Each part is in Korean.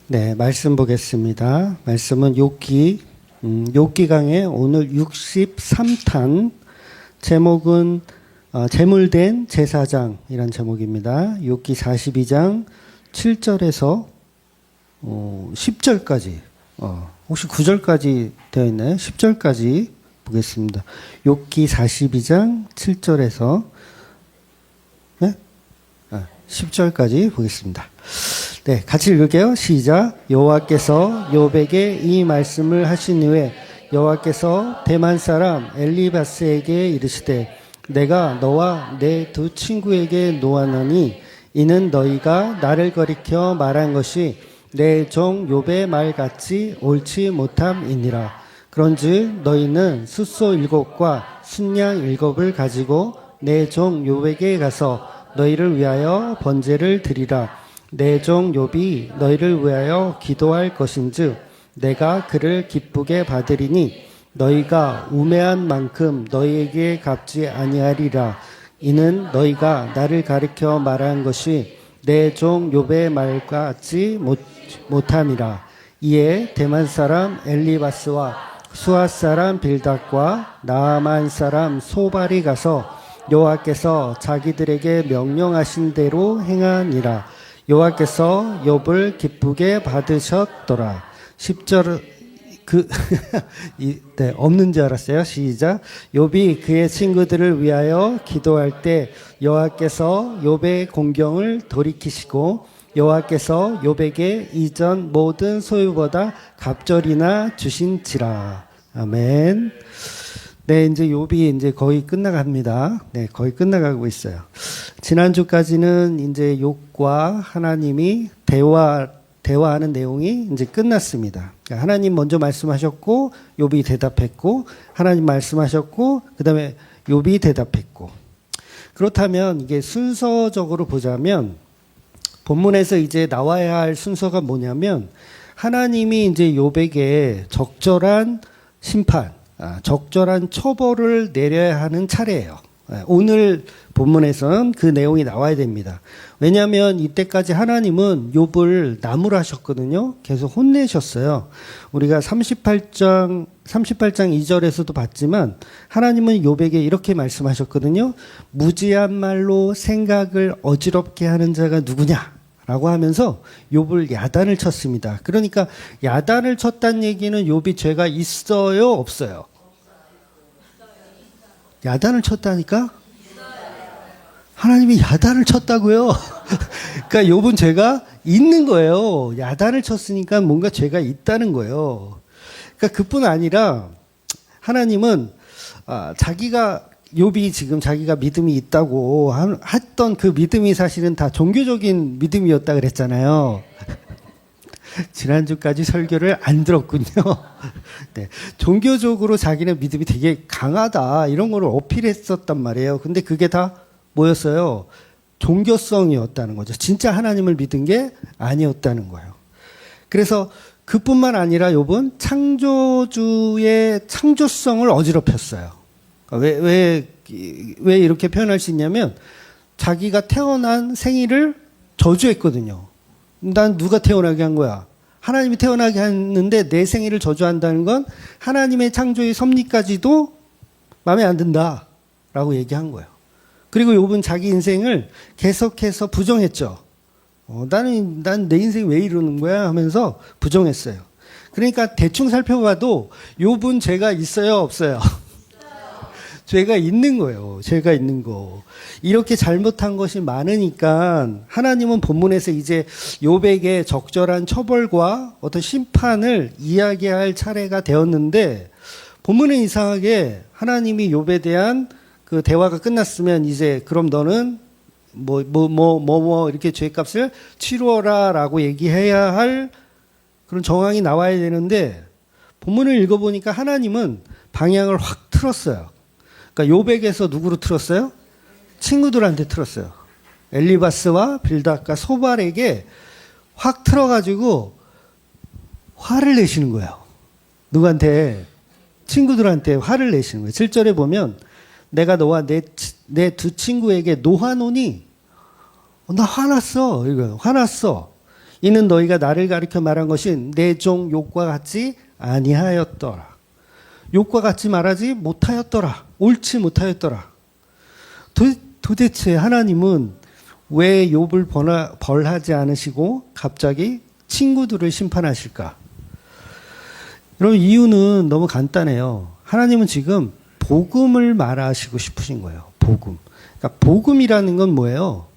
네, 말씀 보겠습니다. 말씀은 욥기, 욥기 강의 오늘 63탄, 제목은 재물된 제사장이란 제목입니다. 욥기 42장 7절에서 10절까지, 혹시 9절까지 되어 있나요? 10절까지 보겠습니다. 욥기 42장 7절에서 10절까지 보겠습니다. 네, 같이 읽을게요. 시작. 여호와께서 욥에게 이 말씀을 하신 후에 여호와께서 대만 사람 엘리바스에게 이르시되 내가 너와 내 두 친구에게 노하노니 이는 너희가 나를 거리켜 말한 것이 내 종 욥의 말 같이 옳지 못함이니라. 그런즉 너희는 숫소 7과 순양 7을 가지고 내 종 욥에게 가서 너희를 위하여 번제를 드리라. 내 종 욥이 너희를 위하여 기도할 것인즉 내가 그를 기쁘게 받으리니 너희가 우매한 만큼 너희에게 갚지 아니하리라. 이는 너희가 나를 가리켜 말한 것이 내 종 욥의 말과 같지 못함이라. 이에 대만 사람 엘리바스와 수앗 사람 빌닷과 나아만 사람 소발이 가서 여호와께서 자기들에게 명령하신 대로 행하니라. 여호와께서 욥을 기쁘게 받으셨더라. 10절 네, 없는 줄 알았어요. 시작. 욥이 그의 친구들을 위하여 기도할 때 여호와께서 욥의 공경을 돌이키시고 여호와께서 욥에게 이전 모든 소유보다 갑절이나 주신지라. 아멘. 네, 이제 욥이 이제 거의 끝나갑니다. 네, 거의 끝나가고 있어요. 지난주까지는 이제 욥과 하나님이 대화하는 내용이 이제 끝났습니다. 그러니까 하나님 먼저 말씀하셨고, 욥이 대답했고, 하나님 말씀하셨고, 그 다음에 욥이 대답했고. 그렇다면 이게 순서적으로 보자면, 본문에서 이제 나와야 할 순서가 뭐냐면, 하나님이 이제 욥에게 적절한 심판, 적절한 처벌을 내려야 하는 차례예요. 오늘 본문에서는 그 내용이 나와야 됩니다. 왜냐하면 이때까지 하나님은 욥을 나무라셨거든요. 계속 혼내셨어요. 우리가 38장 2절에서도 봤지만 하나님은 욥에게 이렇게 말씀하셨거든요. 무지한 말로 생각을 어지럽게 하는 자가 누구냐? 라고 하면서 욥을 야단을 쳤습니다. 그러니까 야단을 쳤다는 얘기는 욥이 죄가 있어요, 없어요? 야단을 쳤다니까? 하나님이 야단을 쳤다고요? 그러니까 욥은 죄가 있는 거예요. 야단을 쳤으니까 뭔가 죄가 있다는 거예요. 그러니까 그뿐 아니라 하나님은 욥이 지금 자기가 믿음이 있다고 했던 그 믿음이 사실은 다 종교적인 믿음이었다 그랬잖아요. 지난주까지 설교를 안 들었군요. 네, 종교적으로 자기는 믿음이 되게 강하다 이런 거를 어필했었단 말이에요. 근데 그게 다 뭐였어요? 종교성이었다는 거죠. 진짜 하나님을 믿은 게 아니었다는 거예요. 그래서 그뿐만 아니라 욥은 창조주의 창조성을 어지럽혔어요. 왜 이렇게 표현할 수 있냐면 자기가 태어난 생일을 저주했거든요. 난 누가 태어나게 한 거야? 하나님이 태어나게 했는데 내 생일을 저주한다는 건 하나님의 창조의 섭리까지도 마음에 안 든다라고 얘기한 거예요. 그리고 욥은 자기 인생을 계속해서 부정했죠. 난 내 인생이 왜 이러는 거야 하면서 부정했어요. 그러니까 대충 살펴봐도 욥은 죄가 있어요, 없어요? 죄가 있는 거예요. 죄가 있는 거. 이렇게 잘못한 것이 많으니까 하나님은 본문에서 이제 욥에게 적절한 처벌과 어떤 심판을 이야기할 차례가 되었는데 본문은 이상하게 하나님이 욥에 대한 그 대화가 끝났으면 이제 그럼 너는 이렇게 죄값을 치루어라라고 얘기해야 할 그런 정황이 나와야 되는데 본문을 읽어보니까 하나님은 방향을 확 틀었어요. 그러니까 욥에게서 누구로 틀었어요? 친구들한테 틀었어요. 엘리바스와 빌닷과 소발에게 확 틀어가지고 화를 내시는 거예요. 누구한테? 친구들한테 화를 내시는 거예요. 7절에 보면 내가 너와 내 두 친구에게 노하노니 나 화났어. 이거예요. 화났어. 이는 너희가 나를 가리켜 말한 것이 내 종 욥과 같지 아니하였더라. 욥과 같이 말하지 못하였더라. 옳지 못하였더라. 도대체 하나님은 왜 욥을 벌하지 않으시고 갑자기 친구들을 심판하실까? 여러분, 이유는 너무 간단해요. 하나님은 지금 복음을 말하시고 싶으신 거예요. 복음. 그러니까 복음이라는 건 뭐예요?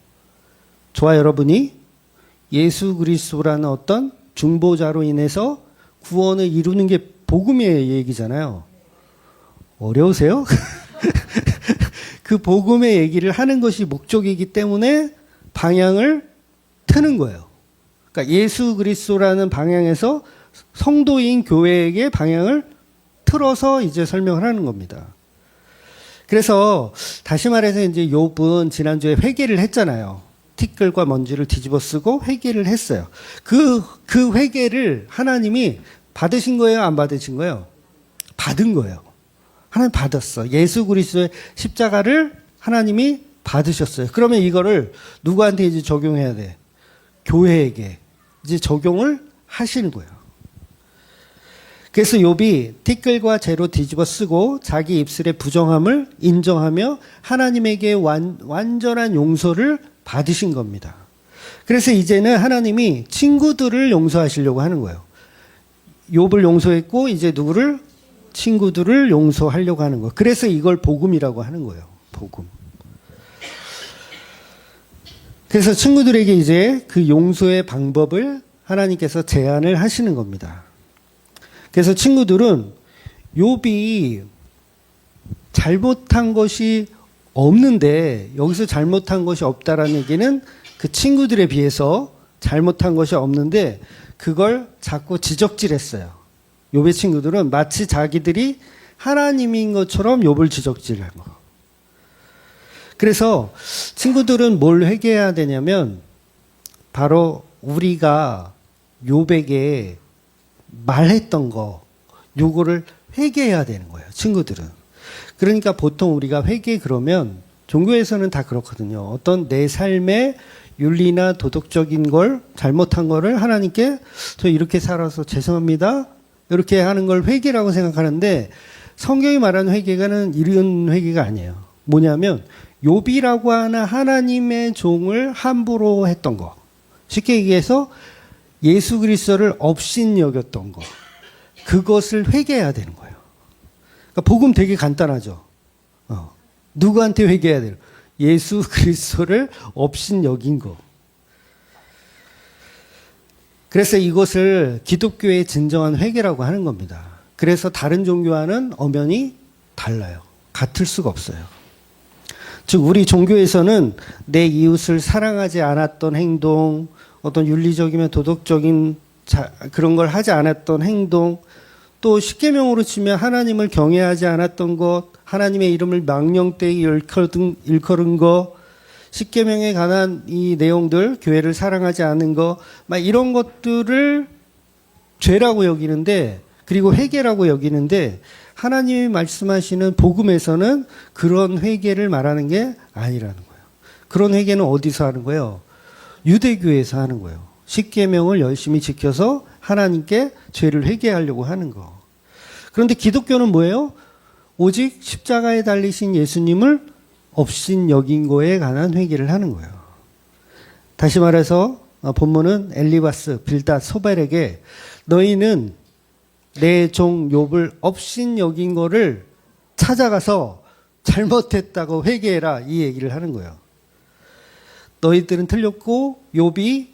저와 여러분이 예수 그리스도라는 어떤 중보자로 인해서 구원을 이루는 게 복음의 얘기잖아요. 어려우세요? 그 복음의 얘기를 하는 것이 목적이기 때문에 방향을 트는 거예요. 그러니까 예수 그리스도라는 방향에서 성도인 교회에게 방향을 틀어서 이제 설명을 하는 겁니다. 그래서 다시 말해서 이제 욥은 지난주에 회개를 했잖아요. 티끌과 먼지를 뒤집어 쓰고 회개를 했어요. 그 회개를 하나님이 받으신 거예요? 안 받으신 거예요? 받은 거예요. 하나님 받았어. 예수 그리스도의 십자가를 하나님이 받으셨어요. 그러면 이거를 누구한테 이제 적용해야 돼? 교회에게 이제 적용을 하시는 거예요. 그래서 욥이 티끌과 재로 뒤집어 쓰고 자기 입술의 부정함을 인정하며 하나님에게 완전한 용서를 받으신 겁니다. 그래서 이제는 하나님이 친구들을 용서하시려고 하는 거예요. 욥을 용서했고 이제 누구를? 친구들을 용서하려고 하는 거예요. 그래서 이걸 복음이라고 하는 거예요. 복음. 그래서 친구들에게 이제 그 용서의 방법을 하나님께서 제안을 하시는 겁니다. 그래서 친구들은 욥이 잘못한 것이 없는데, 여기서 잘못한 것이 없다라는 얘기는 그 친구들에 비해서 잘못한 것이 없는데 그걸 자꾸 지적질했어요. 욥의 친구들은 마치 자기들이 하나님인 것처럼 욥을 지적질한 거. 그래서 친구들은 뭘 회개해야 되냐면 바로 우리가 욥에게 말했던 거, 요거를 회개해야 되는 거예요. 친구들은. 그러니까 보통 우리가 회개 그러면 종교에서는 다 그렇거든요. 어떤 내 삶의 윤리나 도덕적인 걸 잘못한 거를 하나님께 저 이렇게 살아서 죄송합니다. 이렇게 하는 걸 회개라고 생각하는데 성경이 말하는 회개는 이런 회개가 아니에요. 뭐냐면 욥이라고 하는 하나님의 종을 함부로 했던 거. 쉽게 얘기해서 예수 그리스도를 업신여겼던 거. 그것을 회개해야 되는 거예요. 그러니까 복음 되게 간단하죠. 누구한테 회개해야 돼요? 예수 그리스도를 업신여긴 거. 그래서 이것을 기독교의 진정한 회개라고 하는 겁니다. 그래서 다른 종교와는 엄연히 달라요. 같을 수가 없어요. 즉 우리 종교에서는 내 이웃을 사랑하지 않았던 행동, 어떤 윤리적이면 도덕적인 그런 걸 하지 않았던 행동, 또 십계명으로 치면 하나님을 경외하지 않았던 것, 하나님의 이름을 망령되이 일컬은 거, 십계명에 관한 이 내용들, 교회를 사랑하지 않는 거, 막 이런 것들을 죄라고 여기는데, 그리고 회개라고 여기는데, 하나님이 말씀하시는 복음에서는 그런 회개를 말하는 게 아니라는 거예요. 그런 회개는 어디서 하는 거예요? 유대교에서 하는 거예요. 십계명을 열심히 지켜서 하나님께 죄를 회개하려고 하는 거. 그런데 기독교는 뭐예요? 오직 십자가에 달리신 예수님을 업신 여긴 거에 관한 회개를 하는 거예요. 다시 말해서 본문은 엘리바스, 빌닷, 소벨에게 너희는 내 종 욥을 업신 여긴 거를 찾아가서 잘못했다고 회개해라, 이 얘기를 하는 거예요. 너희들은 틀렸고 욥이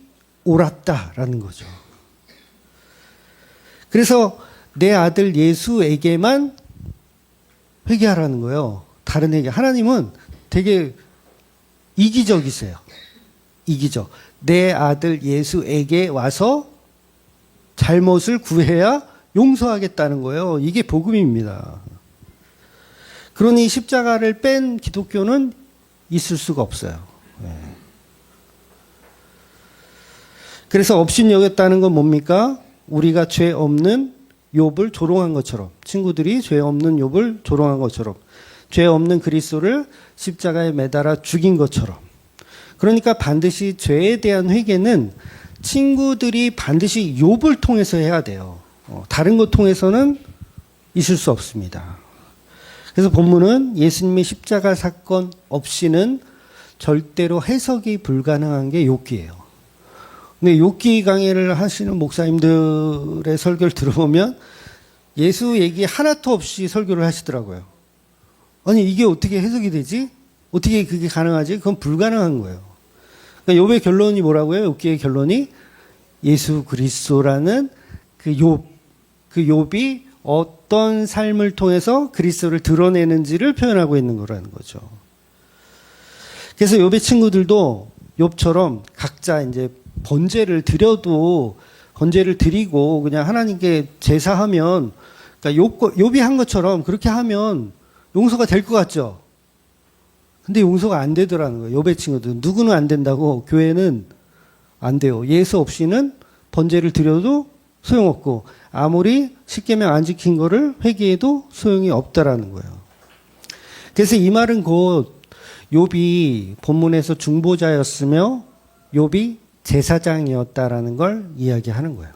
옳았다라는 거죠. 그래서 내 아들 예수에게만 회개하라는 거예요. 다른 회개. 하나님은 되게 이기적이세요. 이기적. 내 아들 예수에게 와서 잘못을 구해야 용서하겠다는 거예요. 이게 복음입니다. 그러니 십자가를 뺀 기독교는 있을 수가 없어요. 그래서 업신여겼다는 건 뭡니까? 우리가 죄 없는 욥을 조롱한 것처럼, 친구들이 죄 없는 욥을 조롱한 것처럼, 죄 없는 그리스도를 십자가에 매달아 죽인 것처럼. 그러니까 반드시 죄에 대한 회개는 친구들이 반드시 욥을 통해서 해야 돼요. 다른 것 통해서는 있을 수 없습니다. 그래서 본문은 예수님의 십자가 사건 없이는 절대로 해석이 불가능한 게 욥기예요. 근데 욥기 강의를 하시는 목사님들의 설교를 들어보면 예수 얘기 하나도 없이 설교를 하시더라고요. 아니 이게 어떻게 해석이 되지? 어떻게 그게 가능하지? 그건 불가능한 거예요. 그러니까 욥의 결론이 뭐라고요? 욥기의 결론이 예수 그리스도라는 그 욥이 어떤 삶을 통해서 그리스도를 드러내는지를 표현하고 있는 거라는 거죠. 그래서 욥의 친구들도 욥처럼 각자 이제 번제를 드리고 그냥 하나님께 제사하면, 그러니까 욥이 한 것처럼 그렇게 하면 용서가 될 것 같죠. 근데 용서가 안 되더라는 거예요. 욥의 친구들. 누구는 안 된다고, 교회는 안 돼요. 예수 없이는 번제를 드려도 소용없고 아무리 십계명 안 지킨 거를 회개해도 소용이 없다라는 거예요. 그래서 이 말은 곧 욥이 본문에서 중보자였으며 욥이 제사장이었다라는 걸 이야기하는 거예요.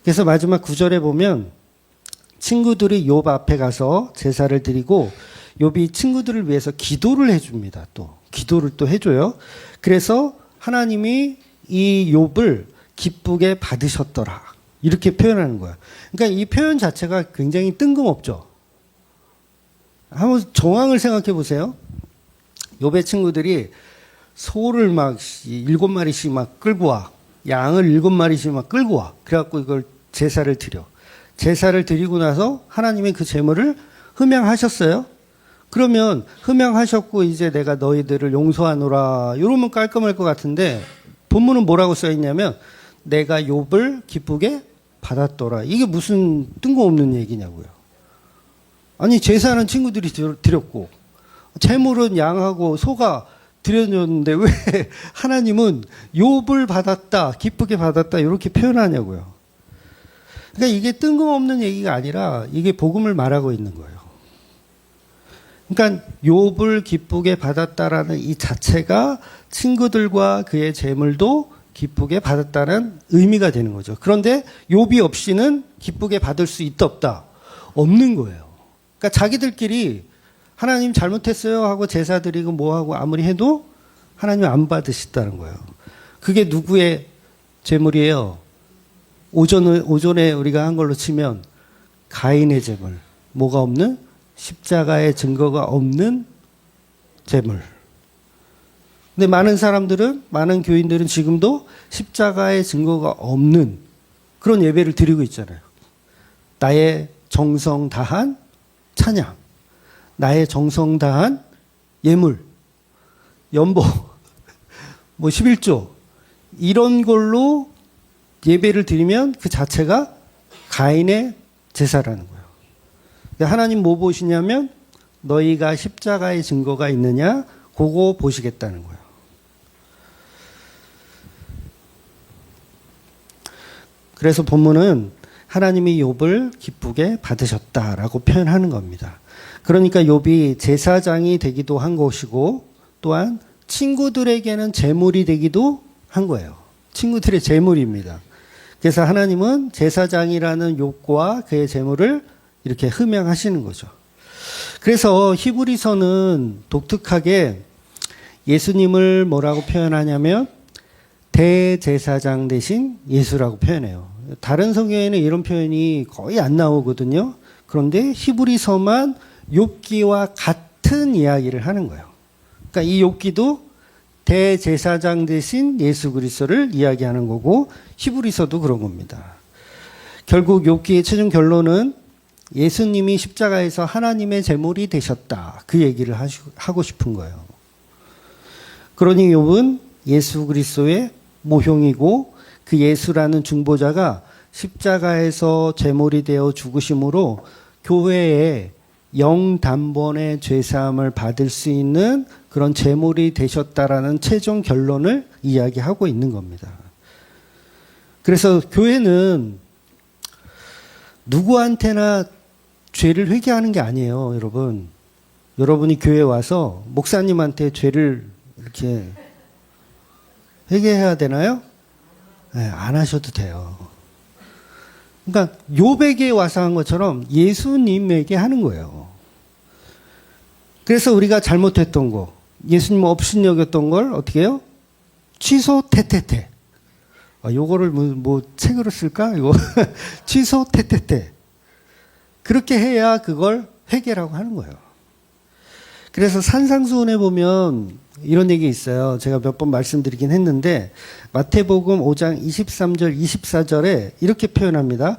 그래서 마지막 9절에 보면 친구들이 욥 앞에 가서 제사를 드리고 욥이 친구들을 위해서 기도를 해줍니다. 또 기도를 또 해줘요. 그래서 하나님이 이 욥을 기쁘게 받으셨더라. 이렇게 표현하는 거야. 그러니까 이 표현 자체가 굉장히 뜬금없죠. 한번 정황을 생각해 보세요. 욥의 친구들이 소를 막 7마리씩 막 끌고 와. 양을 7마리씩 막 끌고 와. 그래갖고 이걸 제사를 드려. 제사를 드리고 나서 하나님이 그 제물을 흠양하셨어요. 그러면 흠양하셨고 이제 내가 너희들을 용서하노라. 이러면 깔끔할 것 같은데 본문은 뭐라고 써 있냐면 내가 욥을 기쁘게 받았더라. 이게 무슨 뜬금없는 얘기냐고요. 아니 제사는 친구들이 드렸고 제물은 양하고 소가 드려졌는데 왜 하나님은 욥을 받았다, 기쁘게 받았다 이렇게 표현하냐고요. 그러니까 이게 뜬금없는 얘기가 아니라 이게 복음을 말하고 있는 거예요. 그러니까 욥을 기쁘게 받았다라는 이 자체가 친구들과 그의 재물도 기쁘게 받았다는 의미가 되는 거죠. 그런데 욥이 없이는 기쁘게 받을 수 있다 없다? 없는 거예요. 그러니까 자기들끼리 하나님 잘못했어요 하고 제사 드리고 뭐 하고 아무리 해도 하나님 안 받으시다는 거예요. 그게 누구의 재물이에요? 오전에 우리가 한 걸로 치면 가인의 재물. 뭐가 없는? 십자가의 증거가 없는 재물. 근데 많은 교인들은 지금도 십자가의 증거가 없는 그런 예배를 드리고 있잖아요. 나의 정성 다한 찬양, 나의 정성 다한 예물, 연보, 11조 이런 걸로 예배를 드리면 그 자체가 가인의 제사라는 거예요. 하나님 뭐 보시냐면 너희가 십자가의 증거가 있느냐 그거 보시겠다는 거예요. 그래서 본문은 하나님이 욥을 기쁘게 받으셨다라고 표현하는 겁니다. 그러니까 욥이 제사장이 되기도 한 것이고 또한 친구들에게는 제물이 되기도 한 거예요. 친구들의 제물입니다. 그래서 하나님은 제사장이라는 욥과 그의 제물을 이렇게 흠양하시는 거죠. 그래서 히브리서는 독특하게 예수님을 뭐라고 표현하냐면 대제사장 대신 예수라고 표현해요. 다른 성경에는 이런 표현이 거의 안 나오거든요. 그런데 히브리서만 욥기와 같은 이야기를 하는 거예요. 그러니까 이 욥기도 대제사장 대신 예수 그리스도를 이야기하는 거고 히브리서도 그런 겁니다. 결국 욥기의 최종 결론은 예수님이 십자가에서 하나님의 제물이 되셨다. 그 얘기를 하고 싶은 거예요. 그러니 욥은 예수 그리스도의 모형이고 그 예수라는 중보자가 십자가에서 제물이 되어 죽으심으로 교회에 영단번의 죄사함을 받을 수 있는 그런 제물이 되셨다라는 최종 결론을 이야기하고 있는 겁니다. 그래서 교회는 누구한테나 죄를 회개하는 게 아니에요, 여러분. 여러분이 교회에 와서 목사님한테 죄를 이렇게 회개해야 되나요? 안 하셔도 돼요. 그러니까 욥에게 와서 한 것처럼 예수님에게 하는 거예요. 그래서 우리가 잘못했던 거, 예수님 업신여겼던 걸 어떻게 해요? 취소 태태태. 요거를 뭐 책으로 쓸까? 이거 취소 태태태. 그렇게 해야 그걸 회개라고 하는 거예요. 그래서 산상수훈에 보면 이런 얘기 있어요. 제가 몇 번 말씀드리긴 했는데 마태복음 5장 23절 24절에 이렇게 표현합니다.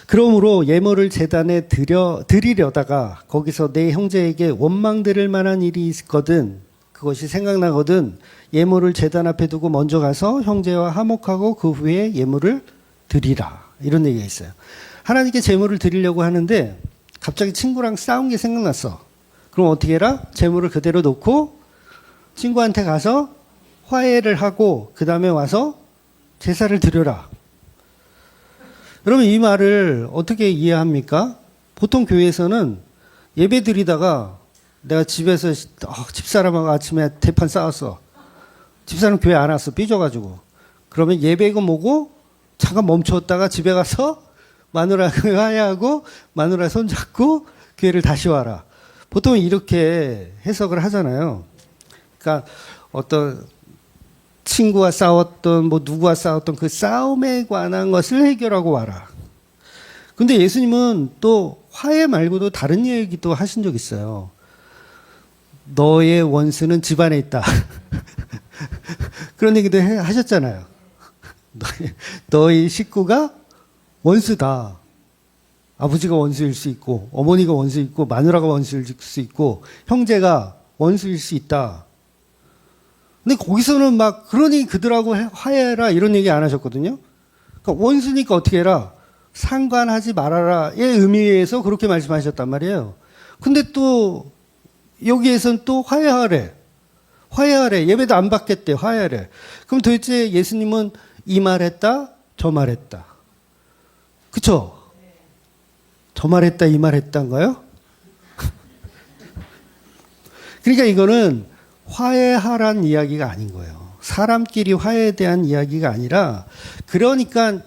그러므로 예물을 제단에 드리려다가 거기서 내 형제에게 원망드릴 만한 일이 있거든 그것이 생각나거든 예물을 제단 앞에 두고 먼저 가서 형제와 화목하고 그 후에 예물을 드리라. 이런 얘기가 있어요. 하나님께 제물을 드리려고 하는데 갑자기 친구랑 싸운 게 생각났어. 그럼 어떻게 해라? 제물을 그대로 놓고 친구한테 가서 화해를 하고 그 다음에 와서 제사를 드려라. 여러분 이 말을 어떻게 이해합니까? 보통 교회에서는 예배 드리다가 내가 집에서 집사람하고 아침에 대판 싸웠어. 집사람 교회 안 왔어. 삐져가지고. 그러면 예배가 뭐고 잠깐 멈췄다가 집에 가서 마누라하고 화해하고 마누라 손잡고 교회를 다시 와라. 보통 이렇게 해석을 하잖아요. 그러니까 어떤 친구와 싸웠던 뭐 누구와 싸웠던 그 싸움에 관한 것을 해결하고 와라. 근데 예수님은 또 화해 말고도 다른 얘기도 하신 적 있어요. 너의 원수는 집안에 있다. 그런 얘기도 하셨잖아요. 너의 식구가 원수다. 아버지가 원수일 수 있고 어머니가 원수일 수 있고 마누라가 원수일 수 있고 형제가 원수일 수 있다. 근데 거기서는 막 그러니 그들하고 화해해라 이런 얘기 안 하셨거든요. 그러니까 원수니까 어떻게 해라. 상관하지 말아라의 의미에서 그렇게 말씀하셨단 말이에요. 근데 또 여기에서는 또 화해하래. 화해하래. 예배도 안 받겠대. 화해하래. 그럼 도대체 예수님은 이 말했다 저 말했다. 그쵸? 저 말했다 이 말했다인가요? 그러니까 이거는 화해하란 이야기가 아닌 거예요. 사람끼리 화해에 대한 이야기가 아니라 그러니까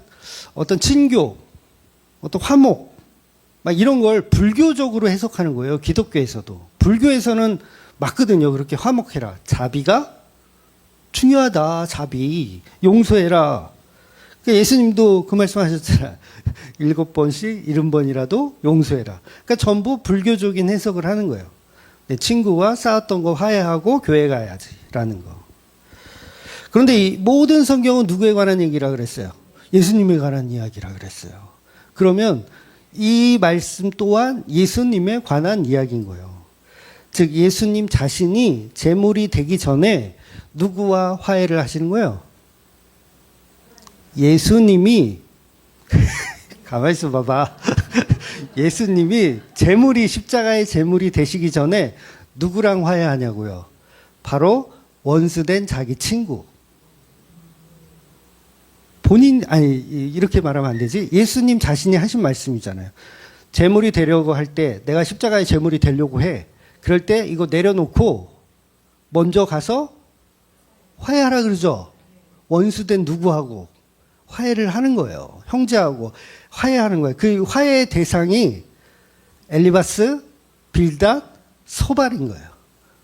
어떤 친교, 어떤 화목 막 이런 걸 불교적으로 해석하는 거예요. 기독교에서도. 불교에서는 맞거든요. 그렇게 화목해라. 자비가 중요하다. 자비. 용서해라. 그러니까 예수님도 그 말씀하셨잖아요. 7번씩 70번이라도 용서해라. 그러니까 전부 불교적인 해석을 하는 거예요. 내 친구와 싸웠던 거 화해하고 교회 가야지라는 거. 그런데 이 모든 성경은 누구에 관한 얘기라 그랬어요? 예수님에 관한 이야기라 그랬어요. 그러면 이 말씀 또한 예수님에 관한 이야기인 거예요. 즉 예수님 자신이 제물이 되기 전에 누구와 화해를 하시는 거예요? 예수님이 가만히 있어 봐봐. 예수님이 제물이 십자가의 제물이 되시기 전에 누구랑 화해하냐고요? 바로 원수된 자기 친구. 이렇게 말하면 안 되지. 예수님 자신이 하신 말씀이잖아요. 제물이 되려고 할 때 내가 십자가의 제물이 되려고 해. 그럴 때 이거 내려놓고 먼저 가서 화해하라 그러죠. 원수된 누구하고 화해를 하는 거예요. 형제하고 화해하는 거예요. 그 화해의 대상이 엘리바스, 빌닷, 소발인 거예요.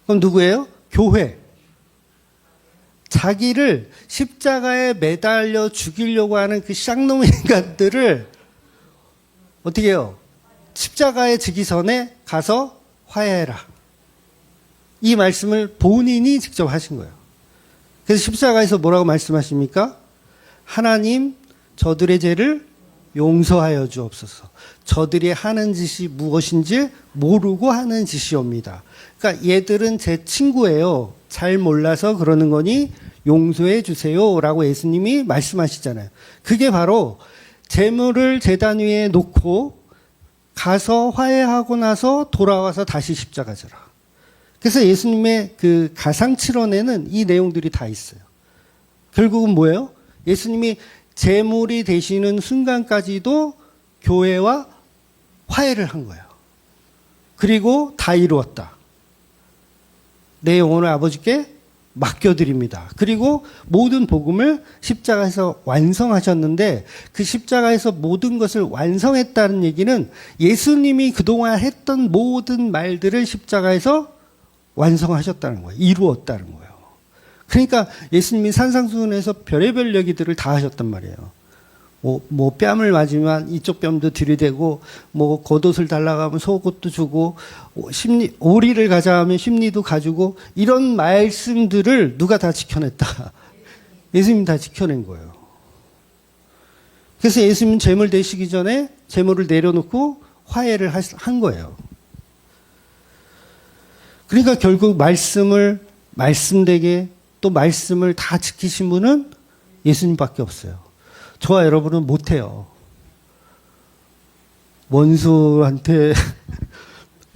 그럼 누구예요? 교회. 자기를 십자가에 매달려 죽이려고 하는 그 쌍놈 인간들을 어떻게 해요? 십자가에 지기 전에 가서 화해해라. 이 말씀을 본인이 직접 하신 거예요. 그래서 십자가에서 뭐라고 말씀하십니까? 하나님, 저들의 죄를 용서하여 주옵소서. 저들이 하는 짓이 무엇인지 모르고 하는 짓이옵니다. 그러니까 얘들은 제 친구예요. 잘 몰라서 그러는 거니 용서해 주세요. 라고 예수님이 말씀하시잖아요. 그게 바로 제물을 제단 위에 놓고 가서 화해하고 나서 돌아와서 다시 십자가 져라. 그래서 예수님의 그 가상칠언에는 이 내용들이 다 있어요. 결국은 뭐예요? 예수님이 제물이 되시는 순간까지도 교회와 화해를 한 거예요. 그리고 다 이루었다. 내 영혼을 아버지께 맡겨드립니다. 그리고 모든 복음을 십자가에서 완성하셨는데 그 십자가에서 모든 것을 완성했다는 얘기는 예수님이 그동안 했던 모든 말들을 십자가에서 완성하셨다는 거예요. 이루었다는 거예요. 그러니까 예수님이 산상수훈에서 별의별 얘기들을 다 하셨단 말이에요. 뭐 뺨을 맞으면 이쪽 뺨도 들이대고 뭐 겉옷을 달라고 하면 속옷도 주고 오리를 가자 하면 심리도 가지고 이런 말씀들을 누가 다 지켜냈다. 예수님이 다 지켜낸 거예요. 그래서 예수님은 제물 되시기 전에 제물을 내려놓고 화해를 한 거예요. 그러니까 결국 말씀되게 또 말씀을 다 지키신 분은 예수님밖에 없어요. 저와 여러분은 못해요. 원수한테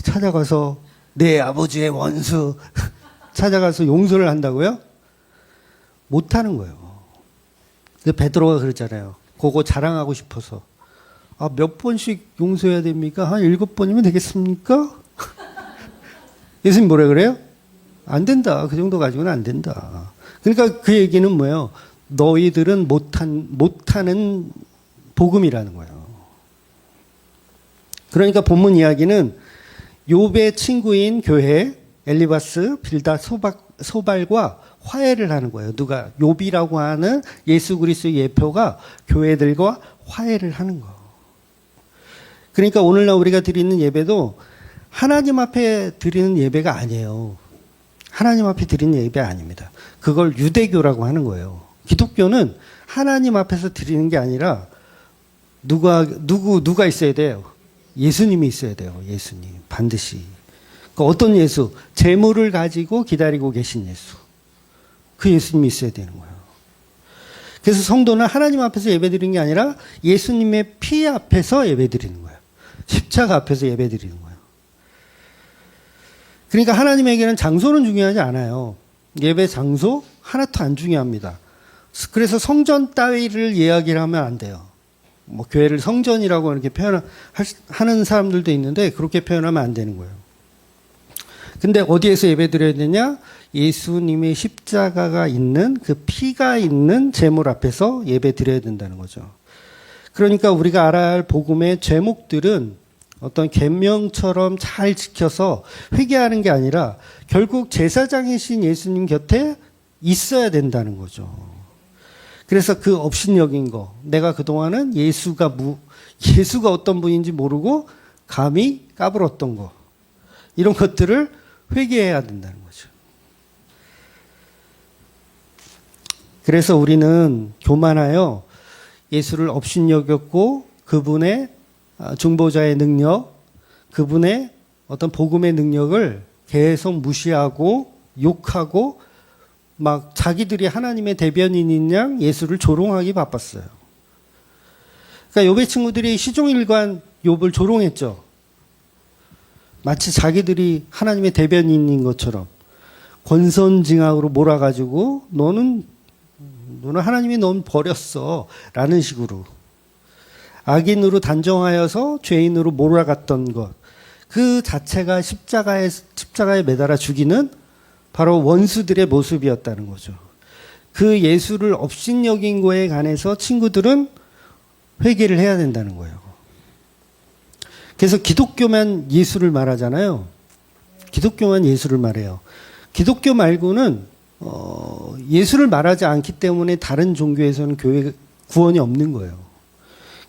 찾아가서 내 아버지의 원수 찾아가서 용서를 한다고요? 못하는 거예요. 근데 베드로가 그랬잖아요. 그거 자랑하고 싶어서. 몇 번씩 용서해야 됩니까? 한 7번이면 되겠습니까? 예수님 뭐라 그래요? 안 된다. 그 정도 가지고는 안 된다. 그러니까 그 얘기는 뭐예요? 너희들은 못하는 복음이라는 거예요. 그러니까 본문 이야기는 욥의 친구인 교회 엘리바스, 빌닷, 소발과 화해를 하는 거예요. 누가? 욥이라고 하는 예수 그리스도의 예표가 교회들과 화해를 하는 거. 그러니까 오늘날 우리가 드리는 예배도 하나님 앞에 드리는 예배가 아니에요. 하나님 앞에 드리는 예배 아닙니다. 그걸 유대교라고 하는 거예요. 기독교는 하나님 앞에서 드리는 게 아니라 누가 있어야 돼요? 예수님이 있어야 돼요. 예수님. 반드시. 그러니까 어떤 예수? 재물을 가지고 기다리고 계신 예수. 그 예수님이 있어야 되는 거예요. 그래서 성도는 하나님 앞에서 예배드리는 게 아니라 예수님의 피 앞에서 예배드리는 거예요. 십자가 앞에서 예배드리는 거예요. 그러니까 하나님에게는 장소는 중요하지 않아요. 예배 장소 하나도 안 중요합니다. 그래서 성전 따위를 이야기를 하면 안 돼요. 뭐 교회를 성전이라고 이렇게 하는 사람들도 있는데 그렇게 표현하면 안 되는 거예요. 근데 어디에서 예배드려야 되냐? 예수님의 십자가가 있는 그 피가 있는 제물 앞에서 예배드려야 된다는 거죠. 그러니까 우리가 알아야 할 복음의 제목들은 어떤 계명처럼 잘 지켜서 회개하는 게 아니라 결국 제사장이신 예수님 곁에 있어야 된다는 거죠. 그래서 그 업신여긴 거, 내가 그동안은 예수가 어떤 분인지 모르고 감히 까불었던 거, 이런 것들을 회개해야 된다는 거죠. 그래서 우리는 교만하여 예수를 업신여겼고 그분의 중보자의 능력, 그분의 어떤 복음의 능력을 계속 무시하고 욕하고 막 자기들이 하나님의 대변인인 양 예수를 조롱하기 바빴어요. 그러니까 욥의 친구들이 시종일관 욥을 조롱했죠. 마치 자기들이 하나님의 대변인인 것처럼 권선징악으로 몰아가지고 너는 하나님이 넌 버렸어 라는 식으로 악인으로 단정하여서 죄인으로 몰아갔던 것, 그 자체가 십자가에 매달아 죽이는 바로 원수들의 모습이었다는 거죠. 그 예수를 업신여긴 거에 관해서 친구들은 회개를 해야 된다는 거예요. 그래서 기독교만 예수를 말하잖아요. 기독교만 예수를 말해요. 기독교 말고는 예수를 말하지 않기 때문에 다른 종교에서는 교회 구원이 없는 거예요.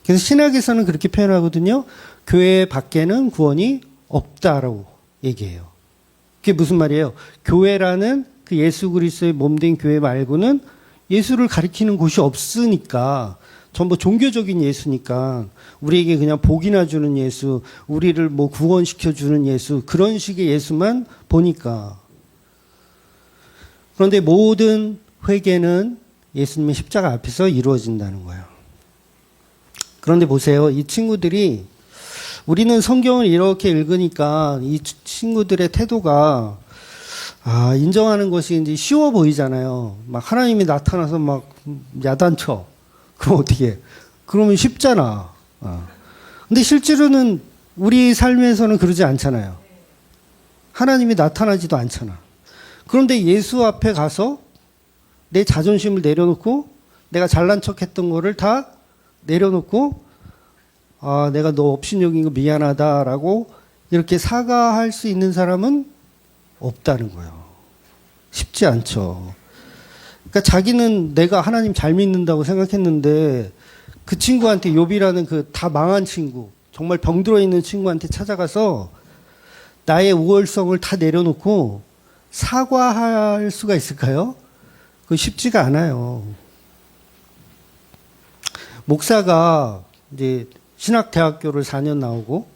그래서 신학에서는 그렇게 표현하거든요. 교회 밖에는 구원이 없다라고 얘기해요. 그게 무슨 말이에요? 교회라는 그 예수 그리스도의 몸된 교회 말고는 예수를 가리키는 곳이 없으니까, 전부 종교적인 예수니까 우리에게 그냥 복이나 주는 예수, 우리를 뭐 구원시켜 주는 예수, 그런 식의 예수만 보니까. 그런데 모든 회개는 예수님의 십자가 앞에서 이루어진다는 거예요. 그런데 보세요. 이 친구들이, 우리는 성경을 이렇게 읽으니까 이 친구들의 태도가 인정하는 것이 이제 쉬워 보이잖아요. 막 하나님이 나타나서 막 야단쳐. 그럼 어떻게 해? 그러면 쉽잖아. 근데 실제로는 우리 삶에서는 그러지 않잖아요. 하나님이 나타나지도 않잖아. 그런데 예수 앞에 가서 내 자존심을 내려놓고 내가 잘난 척했던 거를 다 내려놓고 아, 내가 너 업신여긴 거 미안하다라고 이렇게 사과할 수 있는 사람은 없다는 거예요. 쉽지 않죠. 그러니까 자기는 내가 하나님 잘 믿는다고 생각했는데 그 친구한테 욥이라는 그 다 망한 친구, 정말 병들어 있는 친구한테 찾아가서 나의 우월성을 다 내려놓고 사과할 수가 있을까요? 그거 쉽지가 않아요. 목사가 이제 신학대학교를 4년 나오고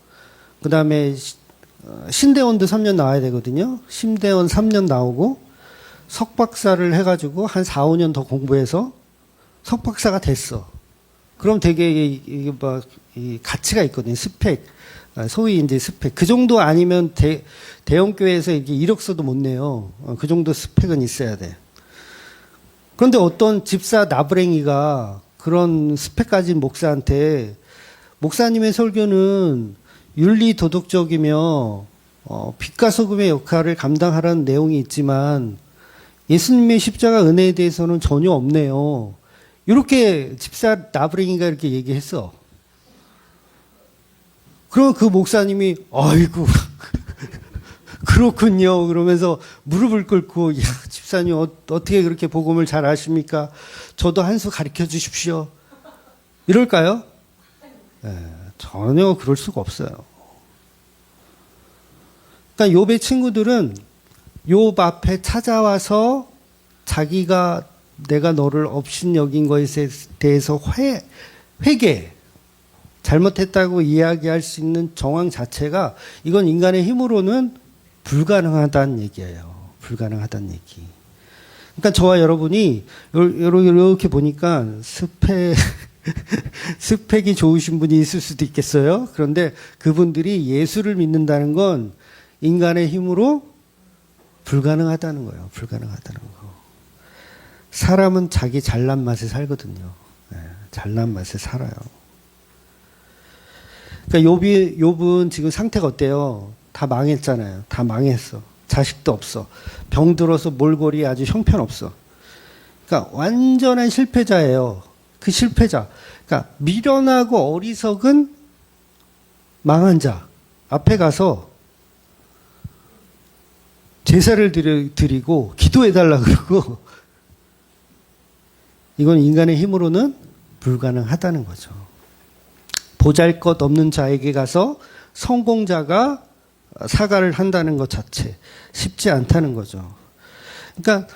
그 다음에 신대원도 3년 나와야 되거든요. 신대원 3년 나오고 석박사를 해가지고 한 4, 5년 더 공부해서 석박사가 됐어. 그럼 되게 이게 막 이 가치가 있거든요. 스펙, 소위 이제 스펙. 그 정도 아니면 대형 교회에서 이게 이력서도 못 내요. 그 정도 스펙은 있어야 돼. 그런데 어떤 집사 나부랭이가 그런 스펙 가진 목사한테 목사님의 설교는 윤리 도덕적이며 빛과 소금의 역할을 감당하라는 내용이 있지만 예수님의 십자가 은혜에 대해서는 전혀 없네요. 이렇게 집사 나부랭이가 이렇게 얘기했어. 그럼 그 목사님이 아이고 그렇군요. 그러면서 무릎을 꿇고 야 집사님 어떻게 그렇게 복음을 잘 아십니까? 저도 한 수 가르쳐 주십시오. 이럴까요? 네, 전혀 그럴 수가 없어요. 그러니까 욥의 친구들은 욥 앞에 찾아와서 자기가 내가 너를 업신여긴 것에 대해서 회개, 잘못했다고 이야기할 수 있는 정황 자체가 이건 인간의 힘으로는 불가능하다는 얘기예요. 불가능하다는 얘기. 그러니까 저와 여러분이 이렇게 보니까 스펙이 좋으신 분이 있을 수도 있겠어요. 그런데 그분들이 예수를 믿는다는 건 인간의 힘으로 불가능하다는 거예요. 불가능하다는 거. 사람은 자기 잘난 맛에 살거든요. 네, 잘난 맛에 살아요. 그러니까 욥은 지금 상태가 어때요? 다 망했잖아요. 다 망했어. 자식도 없어. 병들어서 몰골이 아주 형편없어. 그러니까 완전한 실패자예요. 그 실패자. 그러니까 미련하고 어리석은 망한 자 앞에 가서 제사를 드리고 기도해달라 그러고 이건 인간의 힘으로는 불가능하다는 거죠. 보잘것 없는 자에게 가서 성공자가 사과를 한다는 것 자체 쉽지 않다는 거죠. 그러니까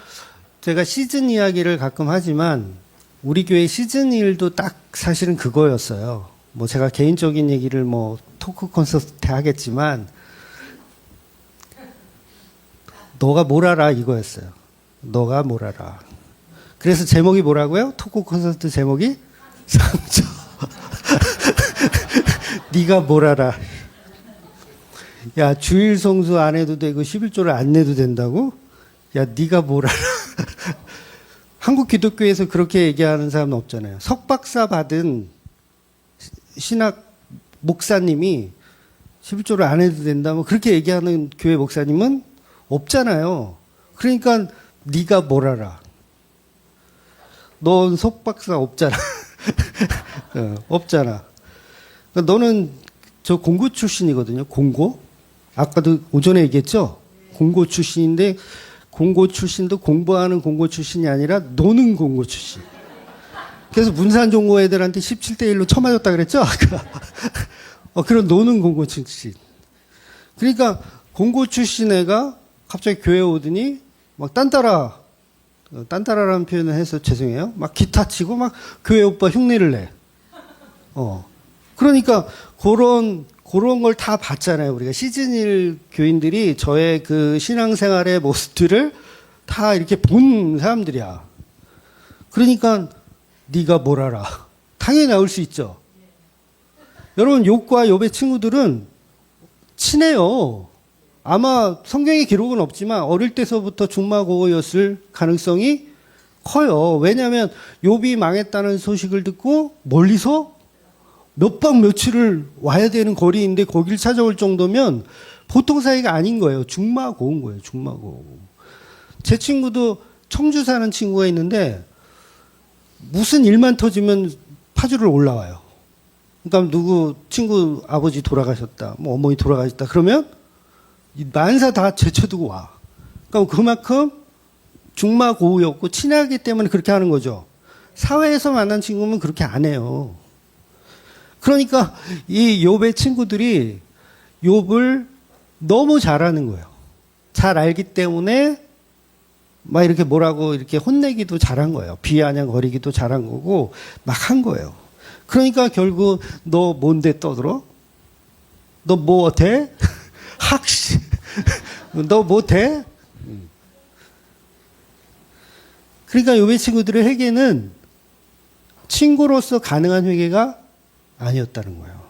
제가 시즌 이야기를 가끔 하지만 우리 교회 시즌 일도 딱 사실은 그거였어요. 뭐 제가 개인적인 얘기를 뭐 토크 콘서트 때 하겠지만 너가 뭘 알아 이거였어요. 너가 뭘 알아. 그래서 제목이 뭐라고요? 토크 콘서트 제목이 상처. 네가 뭘 알아. 야 주일 성수 안 해도 되고 11조를 안 내도 된다고? 야 네가 뭘 알아. 한국 기독교에서 그렇게 얘기하는 사람은 없잖아요. 석박사 받은 신학 목사님이 11조를 안 해도 된다면 그렇게 얘기하는 교회 목사님은 없잖아요. 그러니까 네가 뭘 알아. 넌 석박사 없잖아. 없잖아. 그러니까 너는 저 공고 출신이거든요. 공고. 아까도 오전에 얘기했죠. 공고 출신인데 공고 출신도 공부하는 공고 출신이 아니라 노는 공고 출신. 그래서 문산종고 애들한테 17대 1로 쳐맞았다 그랬죠. 아까. 그런 노는 공고 출신. 그러니까 공고 출신 애가 갑자기 교회 오더니 막 딴따라라는 표현을 해서 죄송해요. 막 기타 치고 막 교회 오빠 흉내를 내. 그러니까 그런 걸 다 봤잖아요. 우리가 시즌1 교인들이 저의 그 신앙생활의 모습들을 다 이렇게 본 사람들이야. 그러니까 네가 뭘 알아. 당연히 나올 수 있죠. 여러분 욥과 욥의 친구들은 친해요. 아마 성경의 기록은 없지만 어릴 때서부터 중마고였을 가능성이 커요. 왜냐하면 욥이 망했다는 소식을 듣고 멀리서 몇 박 며칠을 와야 되는 거리인데 거길 찾아올 정도면 보통 사이가 아닌 거예요. 중마고인 거예요. 중마고. 제 친구도 청주 사는 친구가 있는데 무슨 일만 터지면 파주를 올라와요. 그러니까 누구 친구 아버지 돌아가셨다, 뭐 어머니 돌아가셨다 그러면 만사 다 제쳐두고 와. 그러니까 그만큼 중마고우였고 친하기 때문에 그렇게 하는 거죠. 사회에서 만난 친구면 그렇게 안 해요. 그러니까 이 욥의 친구들이 욥을 너무 잘하는 거예요. 잘 알기 때문에 막 이렇게 뭐라고 이렇게 혼내기도 잘한 거예요. 비아냥거리기도 잘한 거고 막 한 거예요. 그러니까 결국 너 뭔데 떠들어? 너 뭐 돼? 학씨. 너 뭐 돼? 그러니까 욥의 친구들의 회개는 친구로서 가능한 회개가 아니었다는 거예요.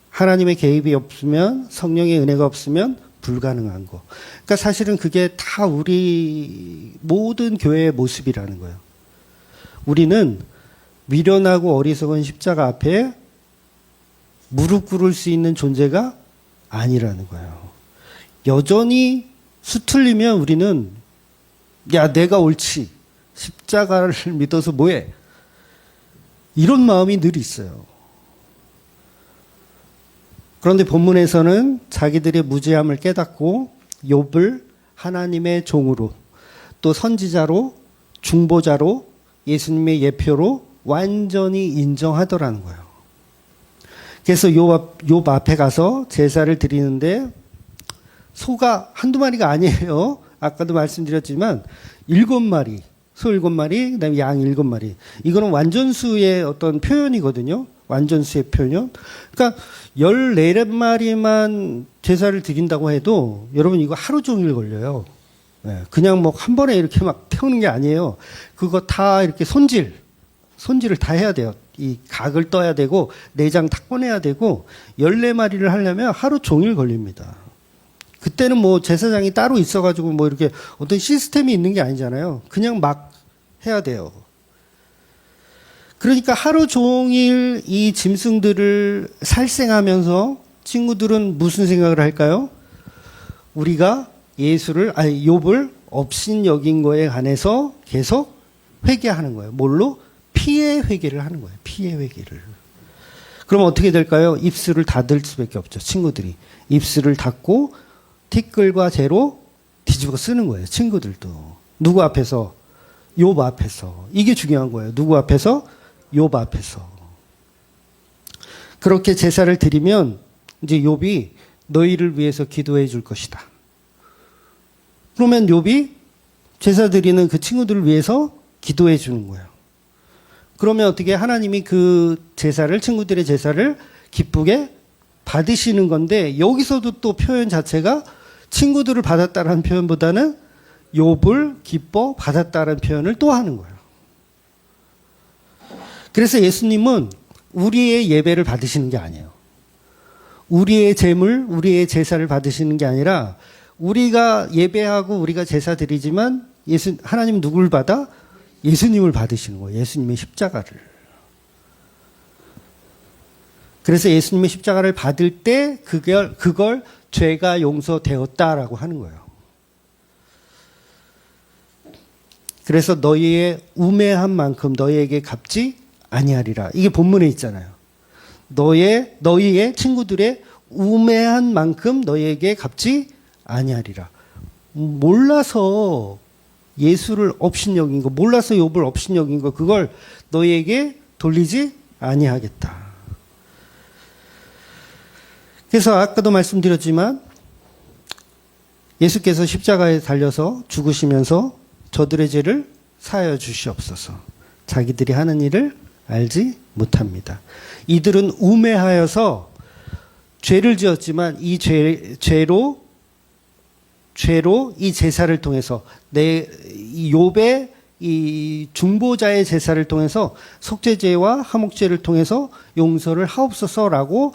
하나님의 개입이 없으면, 성령의 은혜가 없으면 불가능한 거. 그러니까 사실은 그게 다 우리 모든 교회의 모습이라는 거예요. 우리는 미련하고 어리석은 십자가 앞에 무릎 꿇을 수 있는 존재가 아니라는 거예요. 여전히 수틀리면 우리는 야, 내가 옳지. 십자가를 믿어서 뭐해? 이런 마음이 늘 있어요. 그런데 본문에서는 자기들의 무죄함을 깨닫고 욥을 하나님의 종으로 또 선지자로 중보자로 예수님의 예표로 완전히 인정하더라는 거예요. 그래서 욥 앞에 가서 제사를 드리는데 소가 한두 마리가 아니에요. 아까도 말씀드렸지만 7마리, 소 7마리, 그다음에 양 7마리. 이거는 완전수의 어떤 표현이거든요. 완전수의 표현. 그러니까 14마리만 제사를 드린다고 해도 여러분 이거 하루 종일 걸려요. 그냥 뭐 한 번에 이렇게 막 태우는 게 아니에요. 그거 다 이렇게 손질을 다 해야 돼요. 이 각을 떠야 되고 내장 다 꺼내야 되고 14마리를 하려면 하루 종일 걸립니다. 그때는 뭐 제사장이 따로 있어가지고 뭐 이렇게 어떤 시스템이 있는 게 아니잖아요. 그냥 막 해야 돼요. 그러니까 하루 종일 이 짐승들을 살생하면서 친구들은 무슨 생각을 할까요? 우리가 욥을 업신 여긴 거에 관해서 계속 회개하는 거예요. 뭘로? 피해 회개를 하는 거예요. 피해 회개를. 그럼 어떻게 될까요? 입술을 닫을 수밖에 없죠. 친구들이. 입술을 닫고 티끌과 재로 뒤집어 쓰는 거예요. 친구들도. 누구 앞에서? 욥 앞에서. 이게 중요한 거예요. 누구 앞에서? 욥 앞에서. 그렇게 제사를 드리면 이제 욥이 너희를 위해서 기도해 줄 것이다. 그러면 욥이 제사 드리는 그 친구들을 위해서 기도해 주는 거예요. 그러면 어떻게 하나님이 그 제사를, 친구들의 제사를 기쁘게 받으시는 건데 여기서도 또 표현 자체가 친구들을 받았다라는 표현보다는 욥을 기뻐 받았다라는 표현을 또 하는 거예요. 그래서 예수님은 우리의 예배를 받으시는 게 아니에요. 우리의 제물, 우리의 제사를 받으시는 게 아니라 우리가 예배하고 우리가 제사 드리지만 하나님 누구를 받아? 예수님을 받으시는 거예요. 예수님의 십자가를. 그래서 예수님의 십자가를 받을 때 그걸 죄가 용서되었다라고 하는 거예요. 그래서 너희의 우매한 만큼 너희에게 갚지 아니하리라. 이게 본문에 있잖아요. 너희의 친구들의 우매한 만큼 너희에게 갚지 아니하리라. 몰라서 예수를 업신여긴 거, 몰라서 욥을 업신여긴 거, 그걸 너희에게 돌리지 아니하겠다. 그래서 아까도 말씀드렸지만 예수께서 십자가에 달려서 죽으시면서 저들의 죄를 사하여 주시옵소서. 자기들이 하는 일을 알지 못합니다. 이들은 우매하여서 죄를 지었지만 이 죄로 이 제사를 통해서 이 욥의 이 중보자의 제사를 통해서 속죄제와 화목제를 통해서 용서를 하옵소서라고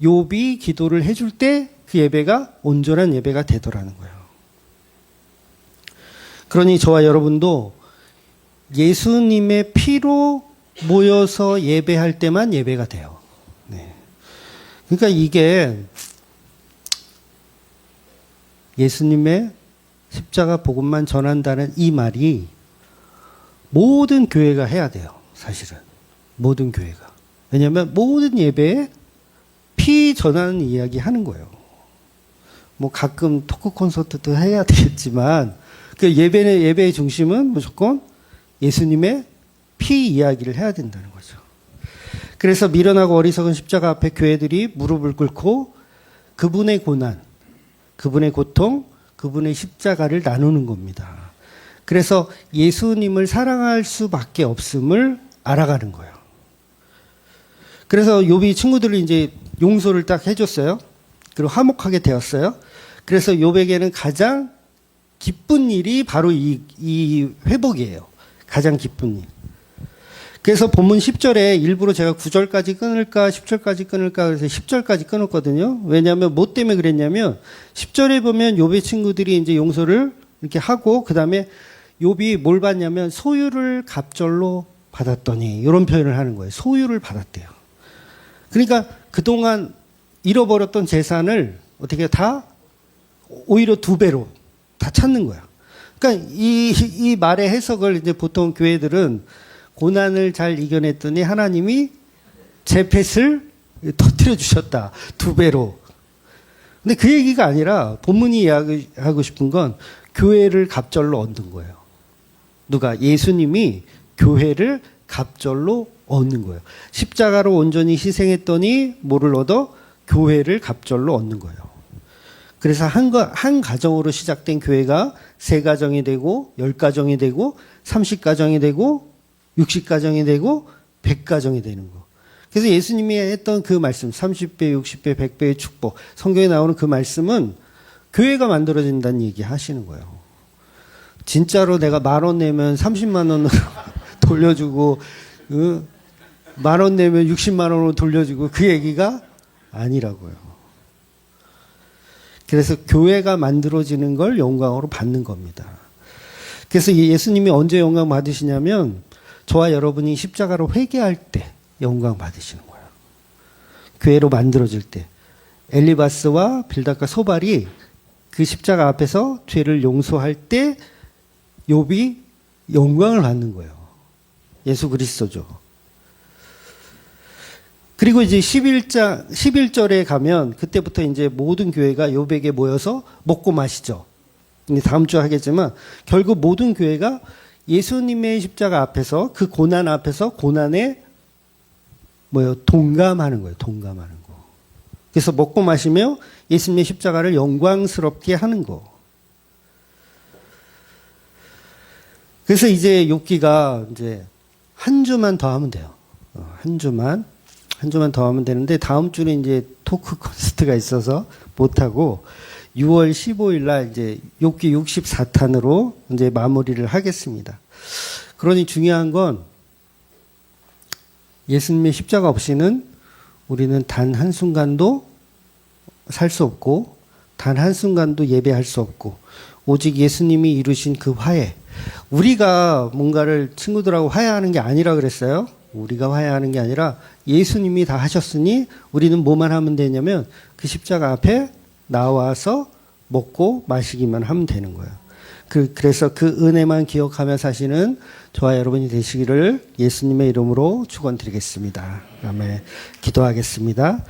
욥이 기도를 해줄 때 그 예배가 온전한 예배가 되더라는 거예요. 그러니 저와 여러분도 예수님의 피로 모여서 예배할 때만 예배가 돼요. 네. 그러니까 이게 예수님의 십자가 복음만 전한다는 이 말이 모든 교회가 해야 돼요. 사실은. 모든 교회가. 왜냐하면 모든 예배에 피 전하는 이야기 하는 거예요. 뭐 가끔 토크 콘서트도 해야 되겠지만 그 예배의 중심은 무조건 예수님의 피 이야기를 해야 된다는 거죠. 그래서 미련하고 어리석은 십자가 앞에 교회들이 무릎을 꿇고 그분의 고난, 그분의 고통, 그분의 십자가를 나누는 겁니다. 그래서 예수님을 사랑할 수밖에 없음을 알아가는 거예요. 그래서 욥이 친구들이 이제 용서를 딱 해줬어요. 그리고 화목하게 되었어요. 그래서 욥에게는 가장 기쁜 일이 바로 이 회복이에요. 가장 기쁜 일. 그래서 본문 10절에 일부러 제가 9절까지 끊을까 10절까지 끊을까 그래서 10절까지 끊었거든요. 왜냐하면 뭐 때문에 그랬냐면 10절에 보면 욥의 친구들이 이제 용서를 이렇게 하고 그다음에 욥이 뭘 받냐면 소유를 갑절로 받았더니 이런 표현을 하는 거예요. 소유를 받았대요. 그러니까 그동안 잃어버렸던 재산을 어떻게 다 오히려 2배로 다 찾는 거야. 그러니까 이 말의 해석을 이제 보통 교회들은 고난을 잘 이겨냈더니 하나님이 제펫을 터뜨려 주셨다. 2배로. 근데 그 얘기가 아니라 본문이 이야기하고 싶은 건 교회를 갑절로 얻는 거예요. 누가? 예수님이 교회를 갑절로 얻는 거예요. 십자가로 온전히 희생했더니 뭐를 얻어? 교회를 갑절로 얻는 거예요. 그래서 한 가정으로 시작된 교회가 3가정이 되고 10가정이 되고 30가정이 되고 60가정이 되고 100가정이 되는 거. 그래서 예수님이 했던 그 말씀 30배, 60배, 100배의 축복 성경에 나오는 그 말씀은 교회가 만들어진다는 얘기 하시는 거예요. 진짜로 내가 10,000원 내면 30만 원으로 돌려주고 10,000원 내면 60만 원으로 돌려주고 그 얘기가 아니라고요. 그래서 교회가 만들어지는 걸 영광으로 받는 겁니다. 그래서 예수님이 언제 영광 받으시냐면 저와 여러분이 십자가로 회개할 때 영광 받으시는 거예요. 교회로 만들어질 때. 엘리바스와 빌닷과 소발이 그 십자가 앞에서 죄를 용서할 때 욥이 영광을 받는 거예요. 예수 그리스도죠. 그리고 이제 11절에 가면 그때부터 이제 모든 교회가 욥에게 모여서 먹고 마시죠. 다음 주 하겠지만 결국 모든 교회가 예수님의 십자가 앞에서 그 고난 앞에서 고난에 동감하는 거예요. 동감하는 거. 그래서 먹고 마시며 예수님의 십자가를 영광스럽게 하는 거. 그래서 이제 욥기가 이제 한 주만 더 하면 돼요. 한 주만 더 하면 되는데 다음 주는 이제 토크 콘서트가 있어서 못 하고 6월 15일 날 이제 욥기 64탄으로 이제 마무리를 하겠습니다. 그러니 중요한 건 예수님의 십자가 없이는 우리는 단 한순간도 살 수 없고 단 한순간도 예배할 수 없고 오직 예수님이 이루신 그 화해. 우리가 뭔가를 친구들하고 화해하는 게 아니라 그랬어요. 우리가 화해하는 게 아니라 예수님이 다 하셨으니 우리는 뭐만 하면 되냐면 그 십자가 앞에 나와서 먹고 마시기만 하면 되는 거예요. 그래서 그 은혜만 기억하며 사시는 저와 여러분이 되시기를 예수님의 이름으로 축원드리겠습니다. 아멘. 기도하겠습니다.